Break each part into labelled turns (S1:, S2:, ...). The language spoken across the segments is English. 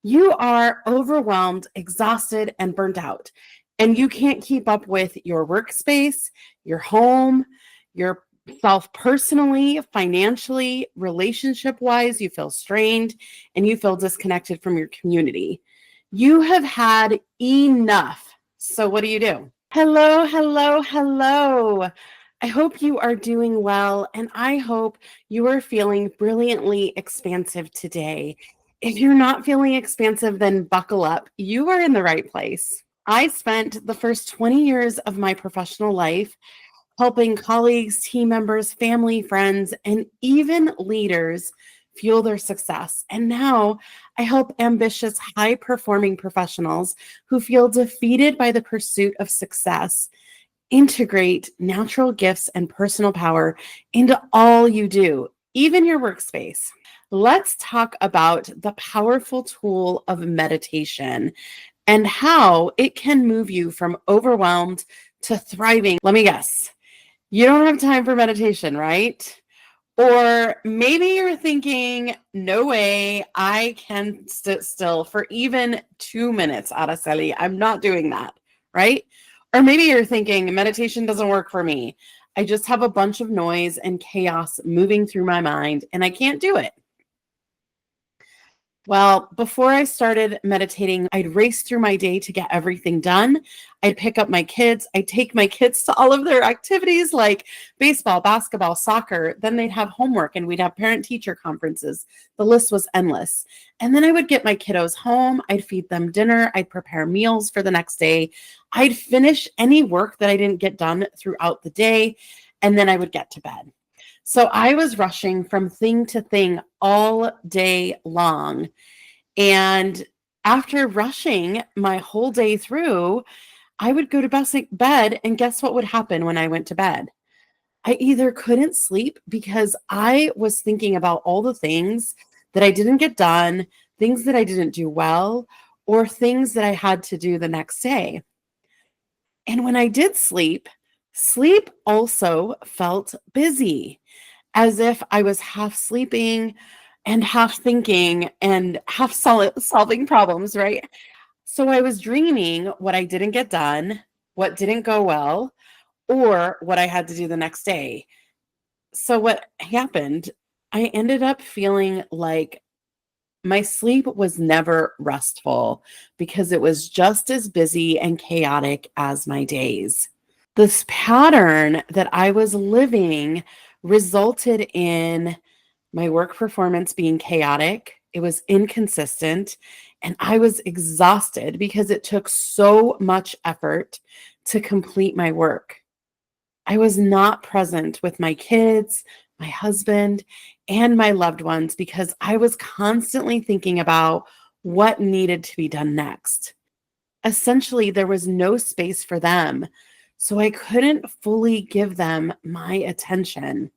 S1: You are overwhelmed, exhausted, and burnt out, and you can't keep up with your workspace, your home, yourself personally, financially, relationship wise. You feel strained and you feel disconnected from your community. You have had enough. So, what do? Hello, hello, hello. I hope you are doing well, and I hope you are feeling brilliantly expansive today. If you're not feeling expansive, then buckle up. You are in the right place. I spent the first 20 years of my professional life helping colleagues, team members, family, friends, and even leaders fuel their success. And now I help ambitious, high performing professionals who feel defeated by the pursuit of success integrate natural gifts and personal power into all you do, even your workspace. Let's talk about the powerful tool of meditation and how it can move you from overwhelmed to thriving. Let me guess, you don't have time for meditation, right? Or maybe you're thinking, no way, I can sit still for even 2 minutes, Araceli. I'm not doing that, right? Or maybe you're thinking, meditation doesn't work for me. I just have a bunch of noise and chaos moving through my mind, and I can't do it. Well, before I started meditating, I'd race through my day to get everything done. I'd pick up my kids. I'd take my kids to all of their activities like baseball, basketball, soccer. Then they'd have homework and we'd have parent teacher conferences. The list was endless. And then I would get my kiddos home. I'd feed them dinner. I'd prepare meals for the next day. I'd finish any work that I didn't get done throughout the day. And then I would get to bed. So I was rushing from thing to thing all day long. And after rushing my whole day through, I would go to bed. And guess what would happen when I went to bed? I either couldn't sleep because I was thinking about all the things that I didn't get done, things that I didn't do well, or things that I had to do the next day. And when I did sleep, sleep also felt busy, as if I was half sleeping and half thinking and half solving problems, right? So I was dreaming what I didn't get done, what didn't go well, or what I had to do the next day. So what happened? I ended up feeling like my sleep was never restful because it was just as busy and chaotic as my days. This pattern that I was living resulted in my work performance being chaotic. It was inconsistent, and I was exhausted because it took so much effort to complete my work. I was not present with my kids, my husband, and my loved ones because I was constantly thinking about what needed to be done next. Essentially, there was no space for them, so I couldn't fully give them my attention.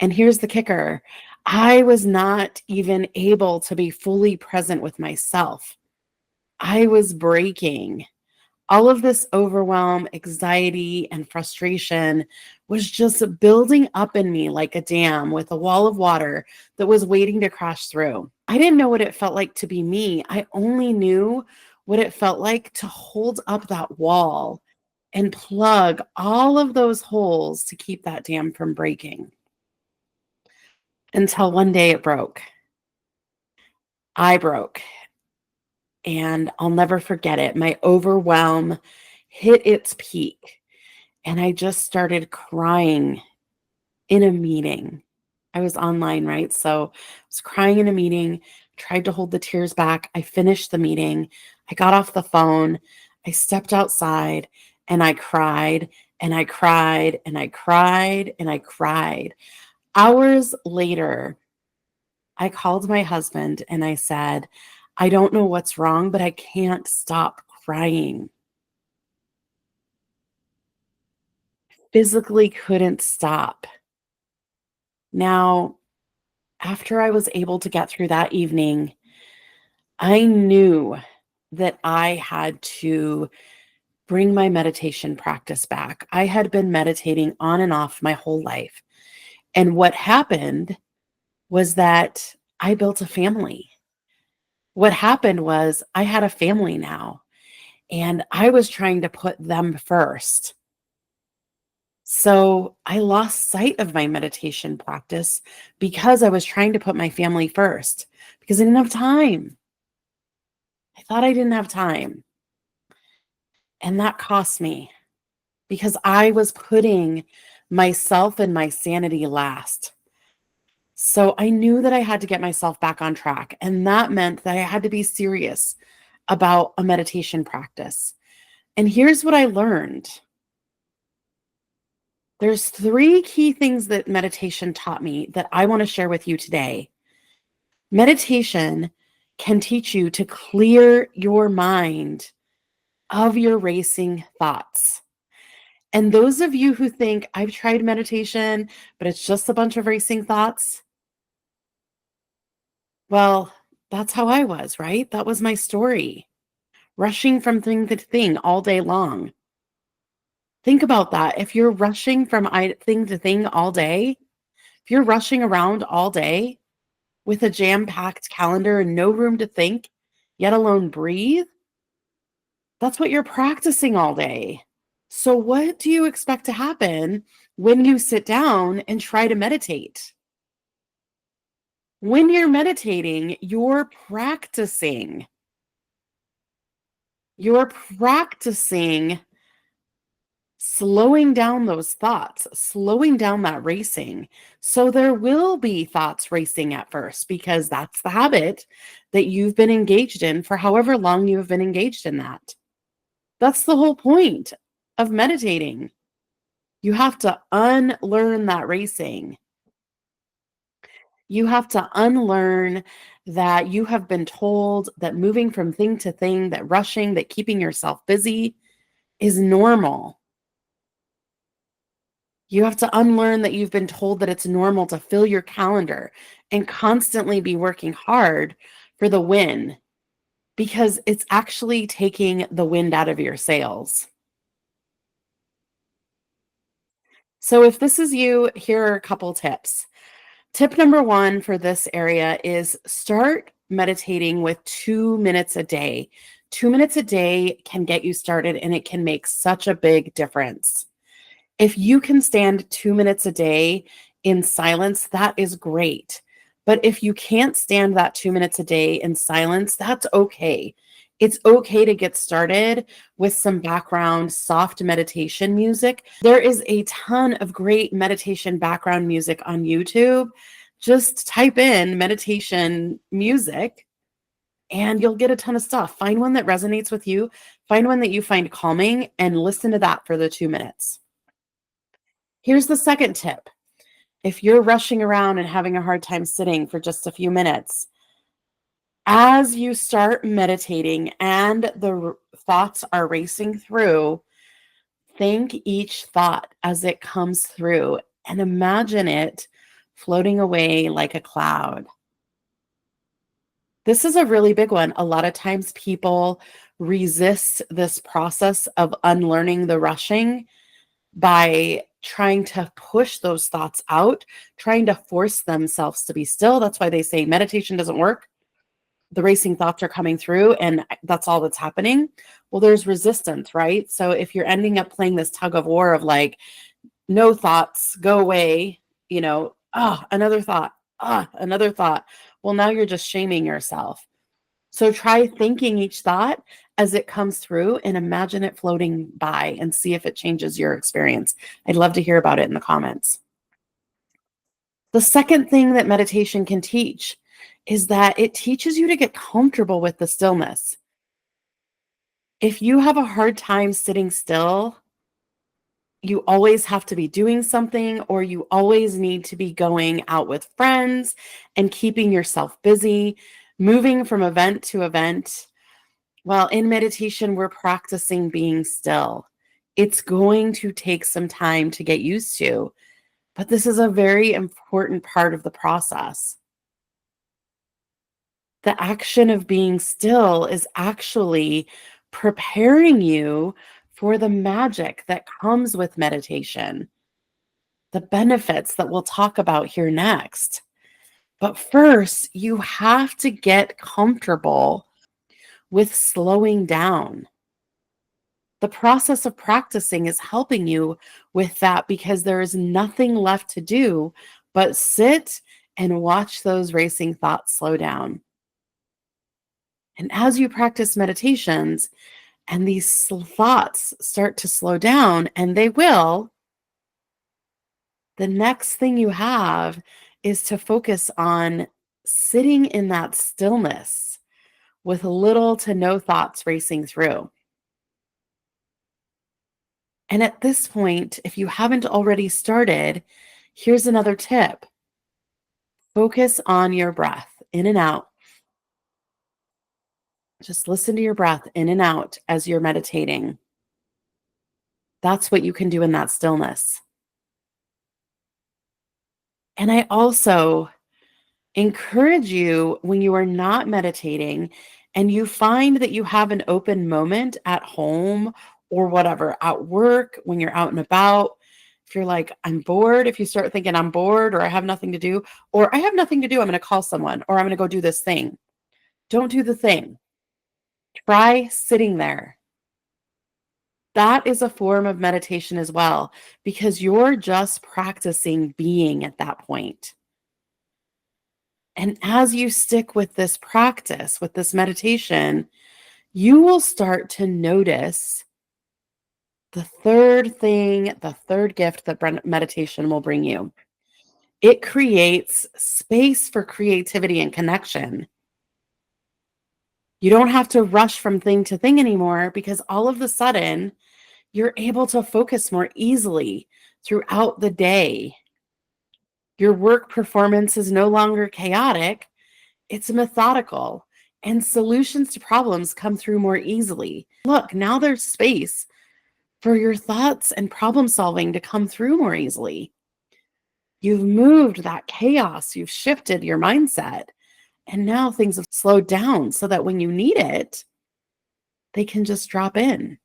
S1: And here's the kicker, I was not even able to be fully present with myself. I was breaking. All of this overwhelm, anxiety, and frustration was just building up in me like a dam with a wall of water that was waiting to crash through. I didn't know what it felt like to be me. I only knew what it felt like to hold up that wall and plug all of those holes to keep that dam from breaking. Until one day it broke. I broke. And I'll never forget it. My overwhelm hit its peak. And I just started crying in a meeting. I was online, right? So I was crying in a meeting, tried to hold the tears back. I finished the meeting. I got off the phone. I stepped outside and I cried and I cried and I cried and I cried. Hours later, I called my husband and I said, I don't know what's wrong, but I can't stop crying. Physically couldn't stop. Now, after I was able to get through that evening, I knew that I had to bring my meditation practice back. I had been meditating on and off my whole life. And what happened was that I built a family. What happened was I had a family now, and I was trying to put them first. So I lost sight of my meditation practice because I was trying to put my family first because I didn't have time. I thought I didn't have time. And that cost me because I was putting myself and my sanity last. So I knew that I had to get myself back on track. And that meant that I had to be serious about a meditation practice. And here's what I learned. There's three key things that meditation taught me that I want to share with you today. Meditation can teach you to clear your mind of your racing thoughts. And those of you who think I've tried meditation, but it's just a bunch of racing thoughts, well, that's how I was, right? That was my story. Rushing from thing to thing all day long. Think about that. If you're rushing from thing to thing all day, if you're rushing around all day with a jam-packed calendar and no room to think, yet alone breathe, that's what you're practicing all day. So, what do you expect to happen when you sit down and try to meditate? When you're meditating, You're practicing slowing down those thoughts, slowing down that racing. So there will be thoughts racing at first because that's the habit that you've been engaged in for however long you have been engaged in that. That's the whole point of meditating. You have to unlearn that racing. You have to unlearn that you have been told that moving from thing to thing, that rushing, that keeping yourself busy is normal. You have to unlearn that you've been told that it's normal to fill your calendar and constantly be working hard for the win because it's actually taking the wind out of your sails. So, if this is you, here are a couple tips. Tip number one for this area is start meditating with 2 minutes a day. 2 minutes a day can get you started and it can make such a big difference. If you can stand 2 minutes a day in silence, that is great. But if you can't stand that 2 minutes a day in silence, that's okay. It's okay to get started with some background soft meditation music. There is a ton of great meditation background music on YouTube. Just type in meditation music and you'll get a ton of stuff. Find one that resonates with you, find one that you find calming, and listen to that for the 2 minutes. Here's the second tip. If you're rushing around and having a hard time sitting for just a few minutes, as you start meditating and the thoughts are racing through, think each thought as it comes through and imagine it floating away like a cloud. This is a really big one. A lot of times people resist this process of unlearning the rushing by trying to push those thoughts out, trying to force themselves to be still. That's why they say meditation doesn't work. The racing thoughts are coming through, and that's all that's happening. Well, there's resistance, right? So if you're ending up playing this tug of war of like, no thoughts, go away, another thought, another thought. Well, now you're just shaming yourself. So try thinking each thought as it comes through and imagine it floating by and see if it changes your experience. I'd love to hear about it in the comments. The second thing that meditation can teach is that it teaches you to get comfortable with the stillness. If you have a hard time sitting still, you always have to be doing something, or you always need to be going out with friends and keeping yourself busy, moving from event to event. Well, in meditation, we're practicing being still. It's going to take some time to get used to, but this is a very important part of the process. The action of being still is actually preparing you for the magic that comes with meditation, the benefits that we'll talk about here next. But first, you have to get comfortable with slowing down. The process of practicing is helping you with that because there is nothing left to do but sit and watch those racing thoughts slow down. And as you practice meditations and these thoughts start to slow down, and they will, the next thing you have is to focus on sitting in that stillness with little to no thoughts racing through. And at this point, if you haven't already started, here's another tip. Focus on your breath in and out. Just listen to your breath in and out as you're meditating. That's what you can do in that stillness. And I also encourage you, when you are not meditating and you find that you have an open moment at home or whatever, at work, when you're out and about, if you're like, I'm bored, if you start thinking I'm bored or I have nothing to do, or I have nothing to do, I'm going to call someone or I'm going to go do this thing. Don't do the thing. Try sitting there. That is a form of meditation as well, because you're just practicing being at that point. And as you stick with this practice, with this meditation, you will start to notice the third thing, the third gift that meditation will bring you. It creates space for creativity and connection. You don't have to rush from thing to thing anymore because all of a sudden you're able to focus more easily throughout the day. Your work performance is no longer chaotic, it's methodical, and solutions to problems come through more easily. Look, now there's space for your thoughts and problem solving to come through more easily. You've moved that chaos, you've shifted your mindset, and now things have slowed down so that when you need it, they can just drop in.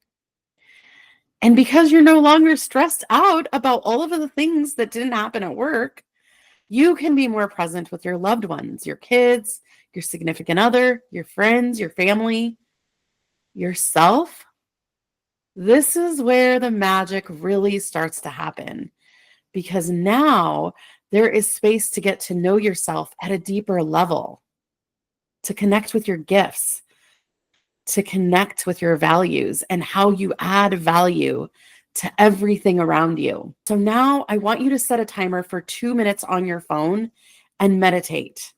S1: And because you're no longer stressed out about all of the things that didn't happen at work, you can be more present with your loved ones, your kids, your significant other, your friends, your family, yourself. This is where the magic really starts to happen because now there is space to get to know yourself at a deeper level, to connect with your gifts, to connect with your values and how you add value to everything around you. So now I want you to set a timer for 2 minutes on your phone and meditate.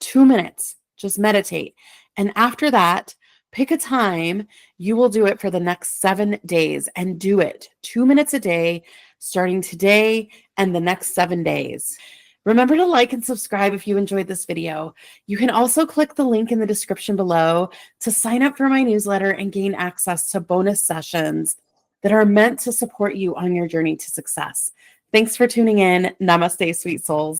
S1: 2 minutes, just meditate. And after that, pick a time. You will do it for the next 7 days and do it 2 minutes a day, starting today and the next 7 days. Remember to like and subscribe if you enjoyed this video. You can also click the link in the description below to sign up for my newsletter and gain access to bonus sessions that are meant to support you on your journey to success. Thanks for tuning in. Namaste, sweet souls.